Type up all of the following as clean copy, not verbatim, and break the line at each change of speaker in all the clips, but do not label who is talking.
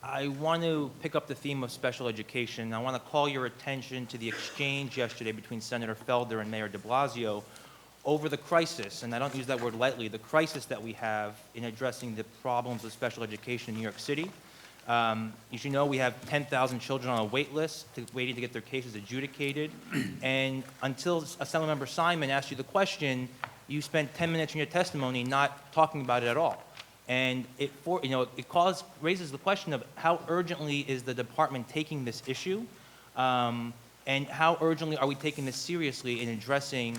I want to pick up the theme of special education. I want to call your attention to the exchange yesterday between Senator Felder and Mayor de Blasio over the crisis, and I don't use that word lightly, the crisis that we have in addressing the problems of special education in New York City. As you know, we have 10,000 children on a wait list waiting to get their cases adjudicated. And until Assemblymember Simon asked you the question, you spent 10 minutes in your testimony not talking about it at all. And it raises the question of how urgently is the department taking this issue, and how urgently are we taking this seriously in addressing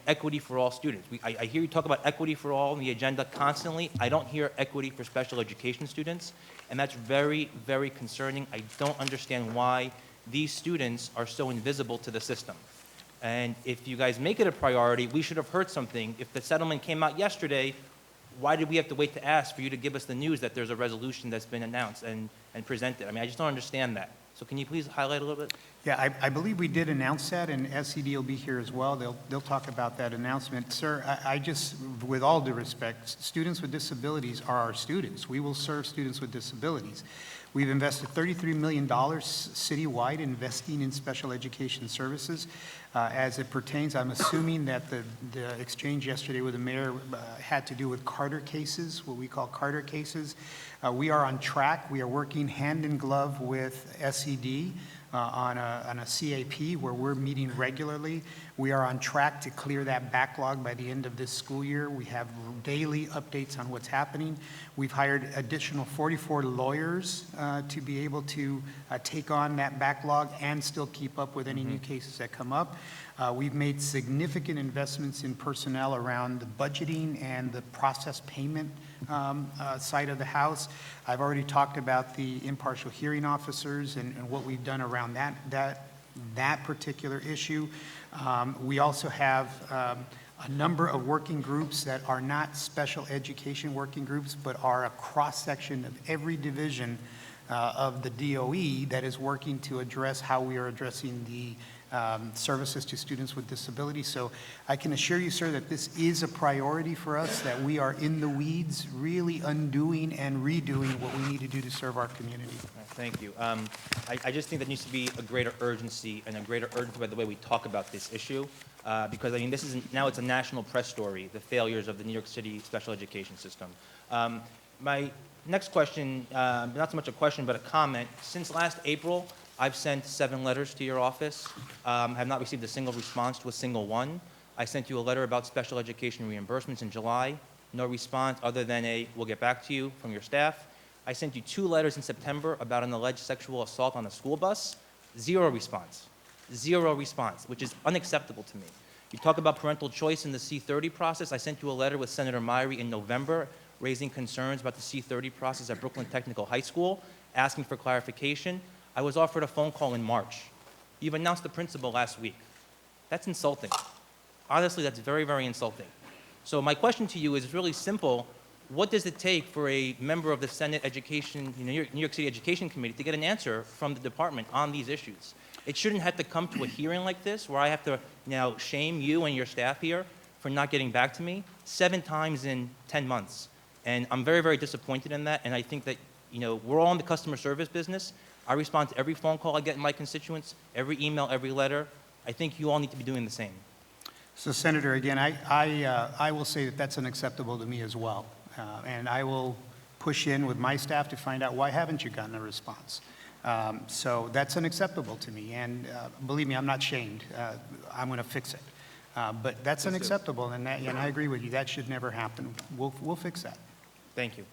equity for all students. I hear you talk about equity for all on the agenda constantly. I don't hear equity for special education students, and that's very, very concerning. I don't understand why these students are so invisible to the system. And if you guys make it a priority, we should have heard something. If the settlement came out yesterday, why did we have to wait to ask for you to give us the news that there's a resolution that's been announced and presented? I mean, I just don't understand that. So can you please highlight a little bit?
Yeah, I believe we did announce that, and SED will be here as well. They'll talk about that announcement. Sir, I just, with all due respect, students with disabilities are our students. We will serve students with disabilities. We've invested $33 million citywide investing in special education services. As it pertains, I'm assuming that the exchange yesterday with the mayor had to do with Carter cases, what we call Carter cases. We are on track. We are working hand in glove with SED on a CAP where we're meeting regularly. We are on track to clear that backlog by the end of this school year. We have daily updates on what's happening. We've hired additional 44 lawyers to be able to take on that backlog and still keep up with any new cases that come up. We've made significant investments in personnel around the budgeting and the process payment side of the house. I've already talked about the impartial hearing officers and what we've done around that particular issue. We also have a number of working groups that are not special education working groups, but are a cross-section of every division of the DOE that is working to address how we are addressing the services to students with disabilities. So I can assure you, sir, that this is a priority for us, that we are in the weeds, really undoing and redoing what we need to do to serve our community.
Thank you. I just think there needs to be a greater urgency and a greater urgency by the way we talk about this issue, because I mean, now it's a national press story, the failures of the New York City special education system. My next question, not so much a question, but a comment. Since last April, I've sent 7 letters to your office, have not received a single response to a single one. I sent you a letter about special education reimbursements in July, no response other than a "we'll get back to you" from your staff. I sent you 2 letters in September about an alleged sexual assault on a school bus, 0 response, which is unacceptable to me. You talk about parental choice in the C-30 process. I sent you a letter with Senator Myrie in November raising concerns about the C-30 process at Brooklyn Technical High School, asking for clarification. I was offered a phone call in March. You've announced the principal last week. That's insulting. Honestly, that's very, very insulting. So my question to you is really simple. What does it take for a member of the Senate Education, New York City Education Committee to get an answer from the department on these issues? It shouldn't have to come to a hearing like this where I have to now shame you and your staff here for not getting back to me 7 times in 10 months. And I'm very, very disappointed in that. And I think that, we're all in the customer service business. I respond to every phone call I get in my constituents, every email, every letter. I think you all need to be doing the same.
So, Senator, again, I will say that that's unacceptable to me as well. And I will push in with my staff to find out why haven't you gotten a response. So that's unacceptable to me. And believe me, I'm not shamed. I'm going to fix it. But that's unacceptable, and I agree with you. That should never happen. We'll fix that.
Thank you.